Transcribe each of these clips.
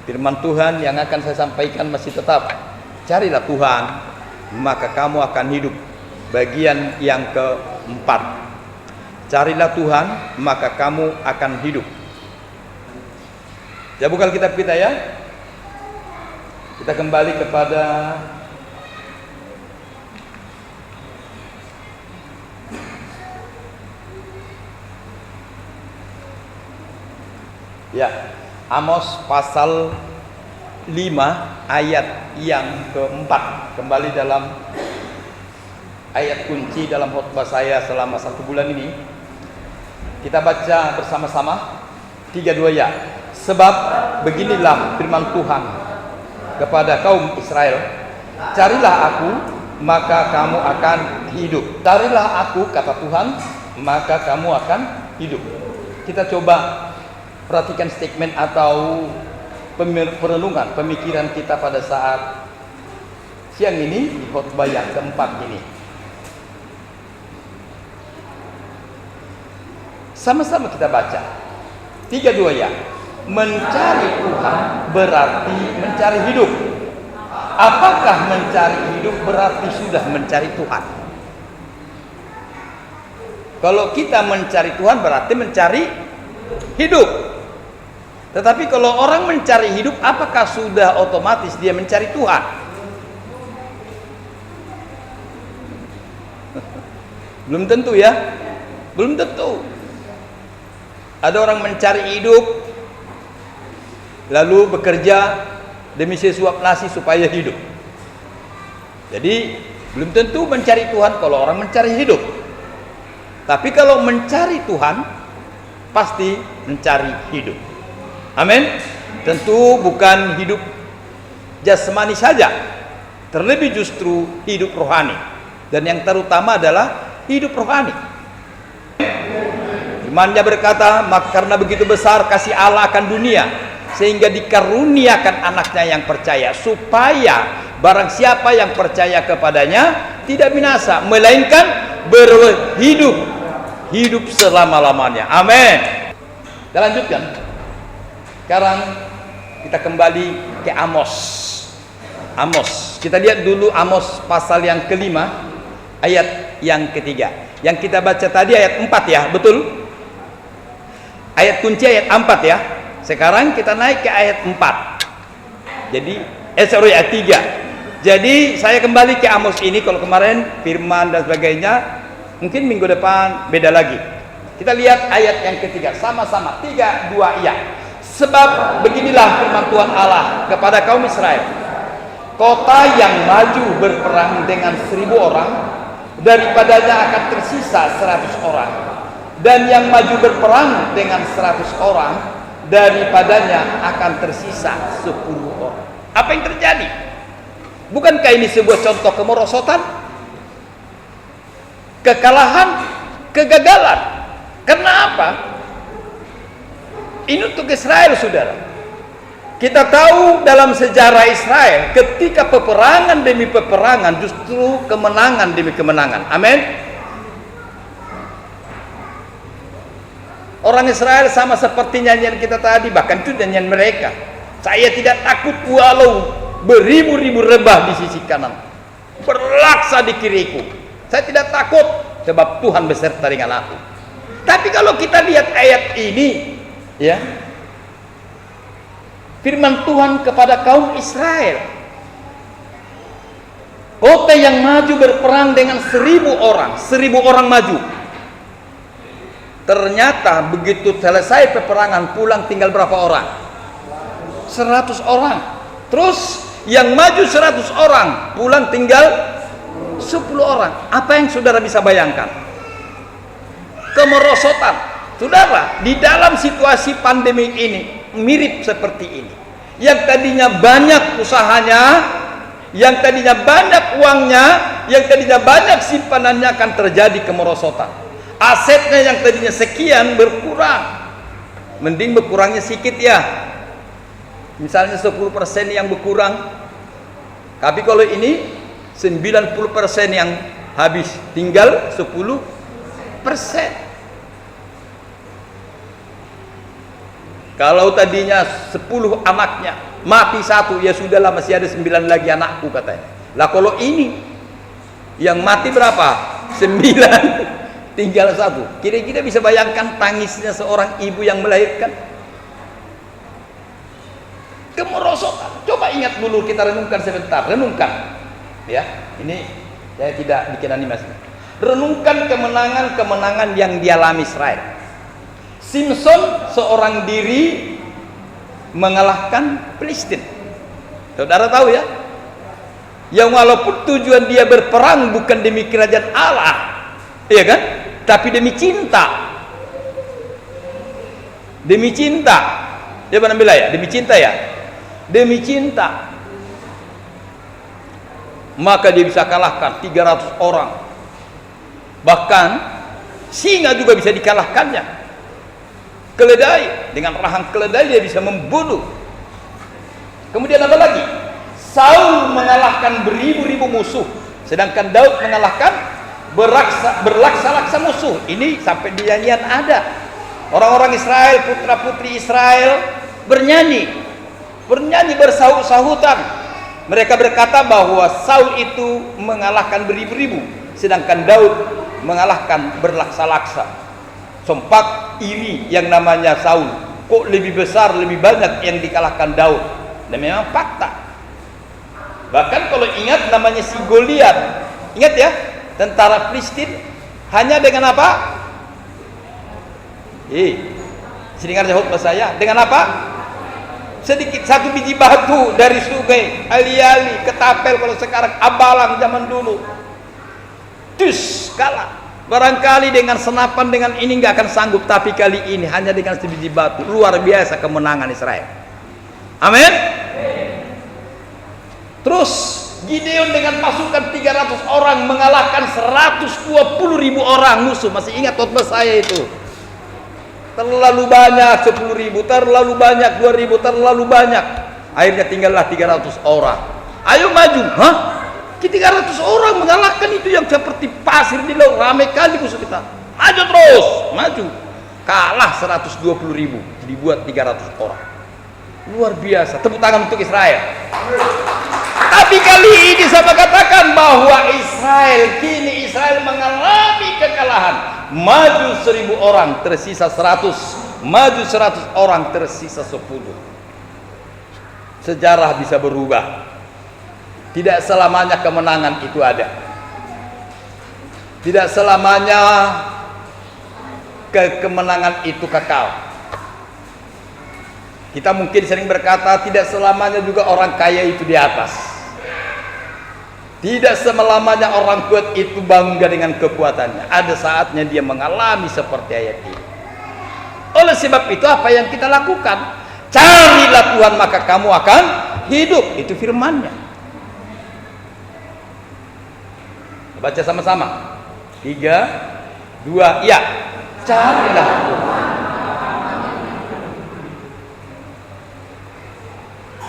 Firman Tuhan yang akan saya sampaikan masih tetap, carilah Tuhan, maka kamu akan hidup. Bagian yang keempat, carilah Tuhan, maka kamu akan hidup. Ya, buka kitab kita ya. Kita kembali kepada Amos pasal 5 ayat yang keempat. Kembali dalam ayat kunci dalam khotbah saya selama 1 bulan ini. Kita baca bersama-sama 3-2 ya. Sebab beginilah firman Tuhan kepada kaum Israel, carilah aku, maka kamu akan hidup. Carilah aku, kata Tuhan, maka kamu akan hidup. Kita coba perhatikan statement atau perenungan, pemikiran kita pada saat siang ini di khotbah yang keempat ini. Sama-sama kita baca 3-2 ya. Mencari Tuhan berarti mencari hidup. Apakah mencari hidup berarti sudah mencari Tuhan? Kalau kita mencari Tuhan berarti mencari hidup. Tetapi kalau orang mencari hidup, apakah sudah otomatis dia mencari Tuhan? Belum tentu ya. Belum tentu. Ada orang mencari hidup lalu bekerja demi sesuap nasi supaya hidup. Jadi belum tentu mencari Tuhan kalau orang mencari hidup. Tapi kalau mencari Tuhan pasti mencari hidup. Amin. Tentu bukan hidup jasmani saja, terlebih justru hidup rohani. Dan yang terutama adalah hidup rohani. Firman-Nya berkata, maka karena begitu besar kasih Allah akan dunia, sehingga dikaruniakan anaknya yang percaya, supaya barang siapa yang percaya kepadanya tidak binasa, melainkan hidup selama-lamanya. Amin. Kita lanjutkan. Sekarang kita kembali ke Amos. Kita lihat dulu Amos pasal yang kelima ayat yang ketiga. Yang kita baca tadi ayat 4 ya, betul? Ayat kunci ayat 4 ya. Sekarang kita naik ke ayat 4. Jadi ayat 3. Jadi saya kembali ke Amos ini. Kalau kemarin firman dan sebagainya, mungkin minggu depan beda lagi. Kita lihat ayat yang ketiga sama-sama 3-2 ya. Sebab beginilah firman Tuhan Allah kepada kaum Israel, kota yang maju berperang dengan 1000 orang, daripadanya akan tersisa 100 orang, dan yang maju berperang dengan 100 orang, daripadanya akan tersisa 10 orang. Apa yang terjadi? Bukankah ini sebuah contoh kemerosotan, kekalahan, kegagalan? Kenapa? Ini untuk Israel, saudara. Kita tahu dalam sejarah Israel, ketika peperangan demi peperangan, justru kemenangan demi kemenangan. Amin. Orang Israel sama seperti nyanyian kita tadi, bahkan itu nyanyian mereka. Saya tidak takut walau beribu-ribu rebah di sisi kanan, berlaksa di kiriku. Saya tidak takut sebab Tuhan beserta dengan aku. Tapi kalau kita lihat ayat ini, ya, firman Tuhan kepada kaum Israel, kota yang maju berperang dengan 1000 orang, 1000 orang maju. Ternyata begitu selesai peperangan pulang tinggal berapa orang? 100 orang. Terus yang maju 100 orang pulang tinggal 10 orang. Apa yang saudara bisa bayangkan? Kemerosotan. Saudara, di dalam situasi pandemi ini mirip seperti ini. Yang tadinya banyak usahanya, yang tadinya banyak uangnya, yang tadinya banyak simpanannya, akan terjadi kemerosotan. Asetnya yang tadinya sekian berkurang. Mending berkurangnya sedikit ya. Misalnya 10% yang berkurang. Tapi kalau ini 90% yang habis, tinggal 10%. Kalau tadinya 10 anaknya mati satu, ya sudahlah masih ada 9 lagi anakku katanya. Lah kalau ini yang mati berapa? 9 tinggal satu. Kira-kira bisa bayangkan tangisnya seorang ibu yang melahirkan? Kemerosotan. Coba ingat dulu, kita renungkan sebentar, renungkan. Ya, ini saya tidak bikin animasi. Renungkan kemenangan-kemenangan yang dialami Israel. Simpson seorang diri mengalahkan Filistin. Saudara tahu ya? Yang walaupun tujuan dia berperang bukan demi kerajaan Allah, iya kan? Tapi demi cinta. Demi cinta. Ya benar ya? Demi cinta ya? Demi cinta. Maka dia bisa kalahkan 300 orang. Bahkan singa juga bisa dikalahkannya. Keledai, dengan rahang keledai dia bisa membunuh. Kemudian apa lagi? Saul mengalahkan beribu-ribu musuh, sedangkan Daud mengalahkan berlaksa-laksa musuh. Ini sampai di nyanyian ada. Orang-orang Israel, putra-putri Israel bernyanyi bersahut-sahutan. Mereka berkata bahwa Saul itu mengalahkan beribu-ribu, sedangkan Daud mengalahkan berlaksa-laksa. Sempat iri yang namanya Saul, kok lebih besar, lebih banyak yang dikalahkan Daud. Dan memang fakta. Bahkan kalau ingat namanya si Goliat, ingat ya, tentara Filistin hanya dengan apa? Dengar jawab saya, dengan apa? Sedikit, satu biji batu dari sungai, ali-ali, ketapel kalau sekarang, abalang zaman dulu. Terus kalah. Barangkali dengan senapan dengan ini nggak akan sanggup, tapi kali ini hanya dengan sebiji batu. Luar biasa kemenangan Israel. Amin. Terus Gideon dengan pasukan 300 orang mengalahkan 120.000 orang musuh. Masih ingat khotbah saya itu? Terlalu banyak 10.000, terlalu banyak 2.000, terlalu banyak. Akhirnya tinggallah 300 orang. Ayo maju, 300 orang mengalahkan itu yang seperti pasir di laut. Ramai kali musuh kita. Maju terus, maju. Kalah 120.000, dibuat 300 orang. Luar biasa. Tepuk tangan untuk Israel. Tapi kali ini saya katakan bahwa kini Israel mengalami kekalahan. Maju 1.000 orang, tersisa 100. Maju 100 orang, tersisa 10. Sejarah bisa berubah. Tidak selamanya kemenangan itu ada. Tidak selamanya kemenangan itu kekal. Kita mungkin sering berkata, tidak selamanya juga orang kaya itu di atas. Tidak selamanya orang kuat itu bangga dengan kekuatannya. Ada saatnya dia mengalami seperti ayat ini. Oleh sebab itu apa yang kita lakukan? Carilah Tuhan maka kamu akan hidup. Itu firman-Nya. Baca sama-sama. 3, 2, ya. Carilah Tuhan.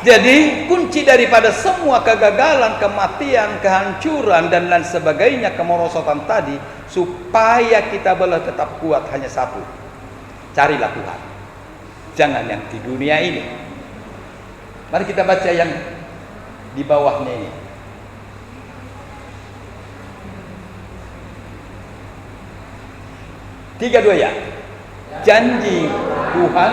Jadi kunci daripada semua kegagalan, kematian, kehancuran dan lain sebagainya, kemerosotan tadi, supaya kita boleh tetap kuat hanya satu. Carilah Tuhan. Jangan yang di dunia ini. Mari kita baca yang di bawahnya ini. Tiga dua ya. Janji Tuhan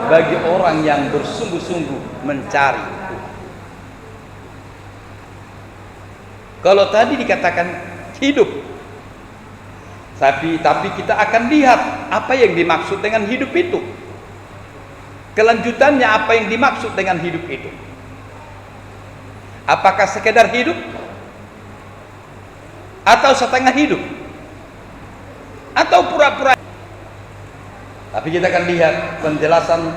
bagi orang yang bersungguh-sungguh mencari Tuhan. Kalau tadi dikatakan hidup, tapi kita akan lihat apa yang dimaksud dengan hidup itu. Kelanjutannya apa yang dimaksud dengan hidup itu? Apakah sekedar hidup? Atau setengah hidup? Atau pura-pura? Tapi kita akan lihat penjelasan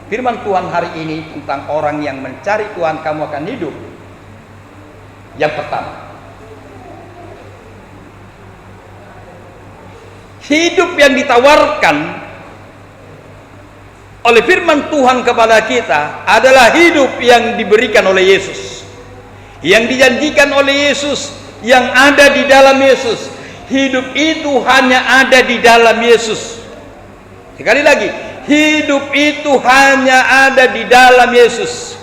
firman Tuhan hari ini tentang orang yang mencari Tuhan, kamu akan hidup. Yang pertama, hidup yang ditawarkan oleh firman Tuhan kepada kita adalah hidup yang diberikan oleh Yesus, yang dijanjikan oleh Yesus, yang ada di dalam Yesus. Hidup itu hanya ada di dalam Yesus. Sekali lagi, hidup itu hanya ada di dalam Yesus.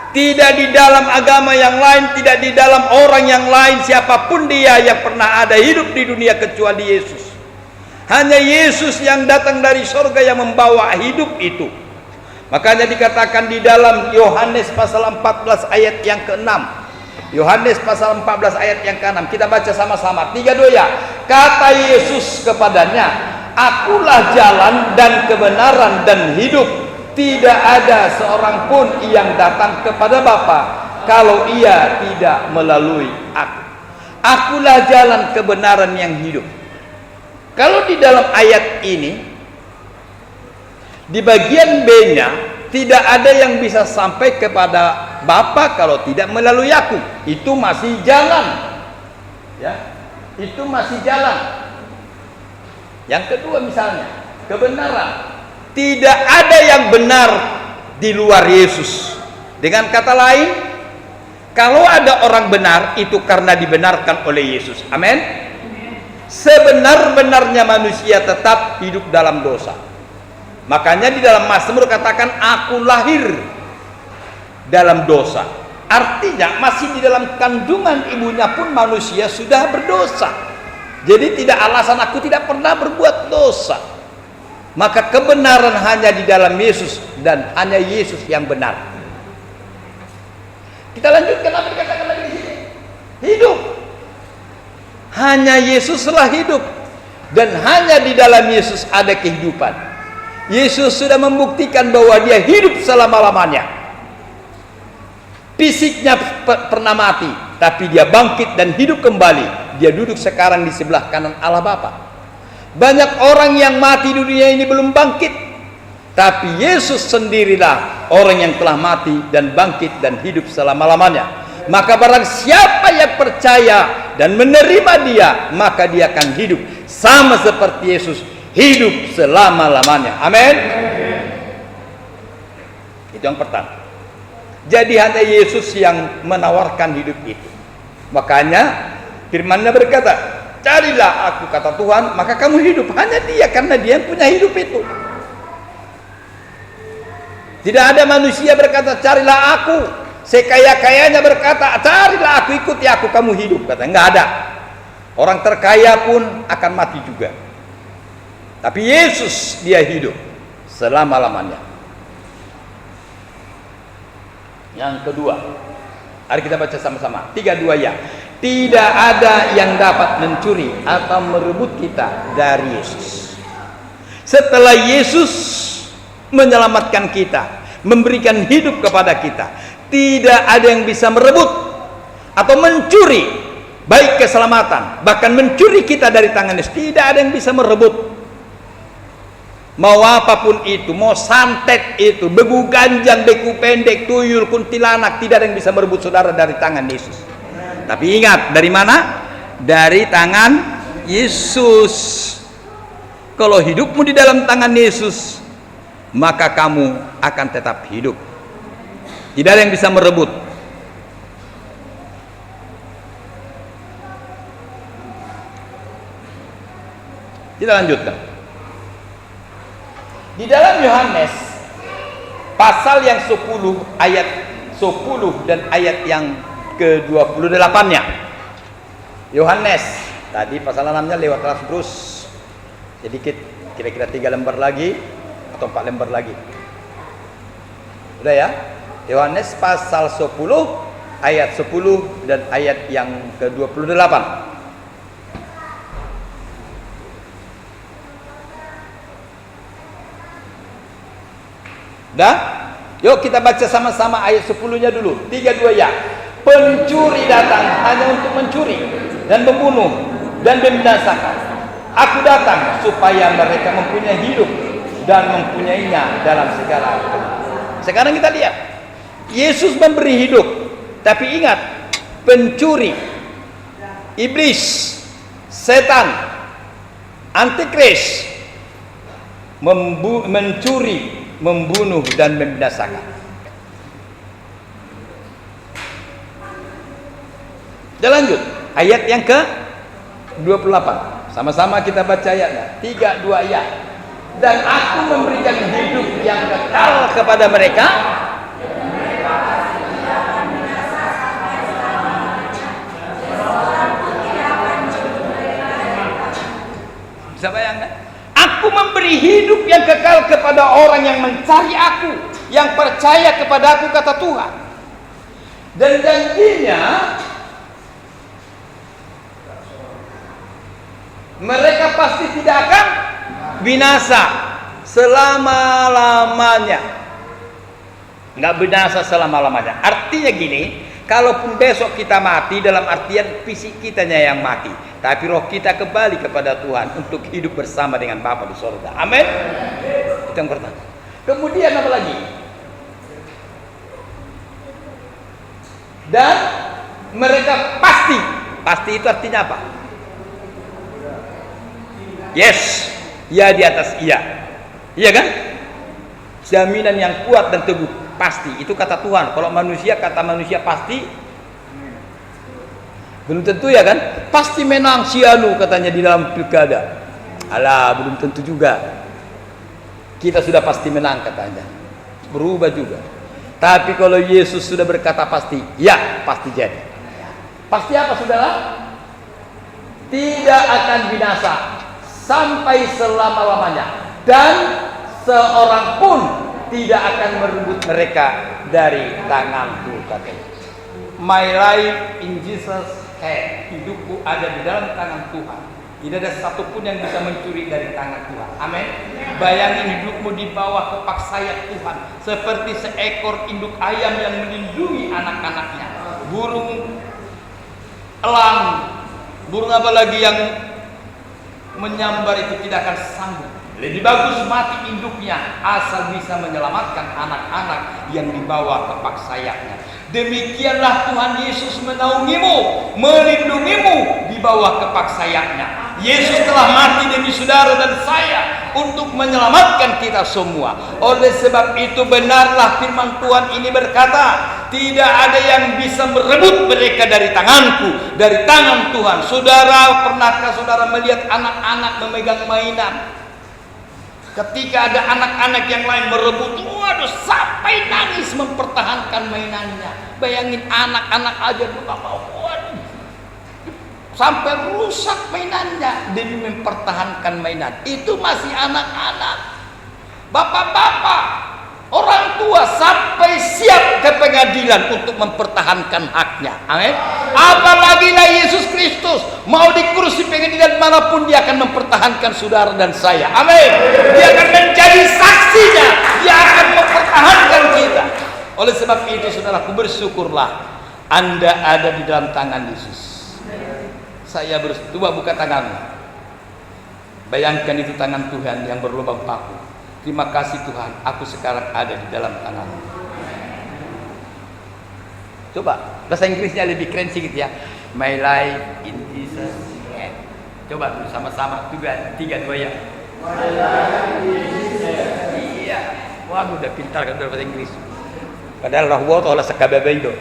Tidak di dalam agama yang lain, tidak di dalam orang yang lain, siapapun dia yang pernah ada hidup di dunia kecuali Yesus. Hanya Yesus yang datang dari surga yang membawa hidup itu. Makanya dikatakan di dalam Yohanes pasal 14 ayat yang ke-6. Yohanes pasal 14 ayat yang ke-6. Kita baca sama-sama. 3, 2 ya. Kata Yesus kepadanya, "Akulah jalan dan kebenaran dan hidup. Tidak ada seorang pun yang datang kepada Bapa kalau ia tidak melalui aku." Akulah jalan kebenaran yang hidup. Kalau di dalam ayat ini, di bagian B-nya, tidak ada yang bisa sampai kepada Bapa kalau tidak melalui aku. Itu masih jalan. Ya, itu masih jalan. Yang kedua misalnya, kebenaran. Tidak ada yang benar di luar Yesus. Dengan kata lain, kalau ada orang benar, itu karena dibenarkan oleh Yesus. Amin. Sebenar-benarnya manusia tetap hidup dalam dosa. Makanya di dalam Mazmur katakan, aku lahir dalam dosa. Artinya masih di dalam kandungan ibunya pun manusia sudah berdosa. Jadi tidak alasan aku tidak pernah berbuat dosa. Maka kebenaran hanya di dalam Yesus dan hanya Yesus yang benar. Kita lanjutkan apa dikatakan lagi di sini. Hidup. Hanya Yesuslah hidup dan hanya di dalam Yesus ada kehidupan. Yesus sudah membuktikan bahwa dia hidup selama-lamanya. Fisiknya pernah mati, tapi dia bangkit dan hidup kembali. Dia duduk sekarang di sebelah kanan Allah Bapa. Banyak orang yang mati di dunia ini belum bangkit, tapi Yesus sendirilah orang yang telah mati dan bangkit dan hidup selama-lamanya. Maka barang siapa yang percaya dan menerima dia, maka dia akan hidup sama seperti Yesus hidup selama-lamanya. Amin. Itu yang pertama. Jadi hanya Yesus yang menawarkan hidup itu. Makanya firman-Nya berkata, carilah aku, kata Tuhan, maka kamu hidup. Hanya dia, karena dia yang punya hidup itu. Tidak ada manusia berkata, carilah aku. Sekaya-kayanya berkata, carilah aku, ikuti aku, kamu hidup. Kata, enggak ada. Orang terkaya pun akan mati juga. Tapi Yesus, dia hidup selama-lamanya. Yang kedua, mari kita baca sama-sama. 3, 2 ya. Tidak ada yang dapat mencuri atau merebut kita dari Yesus. Setelah Yesus menyelamatkan kita, memberikan hidup kepada kita, tidak ada yang bisa merebut atau mencuri baik keselamatan, bahkan mencuri kita dari tangan Yesus. Tidak ada yang bisa merebut. Mau apapun itu, mau santet itu, begu ganjang, beku pendek, tuyul, kuntilanak, tidak ada yang bisa merebut saudara dari tangan Yesus. Tapi ingat, dari mana? Dari tangan Yesus. Kalau hidupmu di dalam tangan Yesus, maka kamu akan tetap hidup. Tidak ada yang bisa merebut. Kita lanjutkan. Di dalam Yohanes pasal yang 10 ayat 10 dan ayat yang ke-28-nya. Yohanes tadi pasal 6-nya lewat terus. Sedikit, kira-kira 3 lembar lagi atau 4 lembar lagi. Udah ya? Yohanes pasal 10 ayat 10 dan ayat yang ke-28. Dah? Yuk kita baca sama-sama ayat 10-nya dulu. 3, 2 ya. Pencuri datang hanya untuk mencuri dan membunuh dan membinasakan. Aku datang supaya mereka mempunyai hidup dan mempunyainya dalam segala hal. Sekarang kita lihat. Yesus memberi hidup. Tapi ingat, pencuri, iblis, setan, antikris mencuri, membunuh dan membinasakan. Dan lanjut ayat yang ke-28. Sama-sama kita baca ayatnya. 3, 2 ya. Dan aku memberikan hidup yang kekal kepada mereka yang kekal kepada orang yang mencari aku, yang percaya kepada aku, kata Tuhan. Dan janjinya mereka pasti tidak akan binasa selama-lamanya. Nggak binasa selama-lamanya. Artinya gini, kalaupun besok kita mati, dalam artian fisik kitanya yang mati, tapi roh kita kembali kepada Tuhan untuk hidup bersama dengan Bapa di surga. Amin. Itu yang pertama. Kemudian apa lagi? Dan mereka pasti itu artinya apa? Yes, ya di atas iya. Iya kan? Jaminan yang kuat dan teguh, pasti. Itu kata Tuhan. Kalau manusia, kata manusia pasti belum tentu, ya kan? Pasti menang si anu katanya di dalam pilkada. Alah, belum tentu juga. Kita sudah pasti menang katanya. Berubah juga. Tapi kalau Yesus sudah berkata pasti, ya pasti jadi. Pasti apa, saudara? Tidak akan binasa sampai selama-lamanya, dan seorang pun tidak akan merebut mereka dari tanganku, katanya. My life in Jesus hand. Hidupku ada di dalam tangan Tuhan. Tidak ada satupun yang bisa mencuri dari tangan Tuhan. Amin. Bayangin hidupmu di bawah kepak sayap Tuhan, seperti seekor induk ayam yang melindungi anak-anaknya. Burung elang, burung apa lagi yang menyambar itu tidak akan sanggup. Lebih bagus mati induknya asal bisa menyelamatkan anak-anak yang dibawa kepak sayapnya. Demikianlah Tuhan Yesus menaungimu, melindungimu di bawah kepak sayapnya. Yesus telah mati demi saudara dan saya untuk menyelamatkan kita semua. Oleh sebab itu benarlah firman Tuhan ini berkata, tidak ada yang bisa merebut mereka dari tanganku, dari tangan Tuhan. Saudara, pernahkah saudara melihat anak-anak memegang mainan? Ketika ada anak-anak yang lain merebut, waduh, sampai nangis mempertahankan mainannya. Bayangin anak-anak aja juga mau, waduh, sampai rusak mainannya demi mempertahankan mainan. Itu masih anak-anak. Bapak-bapak, orang tua sampai siap ke pengadilan untuk mempertahankan haknya. Amin. Apalagi lah Yesus Kristus mau di kursi pengadilan manapun, dia akan mempertahankan saudara dan saya. Amin. Dia akan menjadi saksinya, dia akan mempertahankan kita. Oleh sebab itu saudaraku, bersyukurlah Anda ada di dalam tangan Yesus. Saya bersetua buka tanganmu. Bayangkan itu tangan Tuhan yang berlubang paku. Terima kasih Tuhan, aku sekarang ada di dalam tanganmu. Coba bahasa Inggrisnya lebih keren sedikit ya. My life in Jesus hand. Coba dulu sama-sama, 3, 2 ya. My life in Jesus. Iya. Waduh, udah pintar kan bahasa Inggris. Padahal roh Allah sekabebe itu.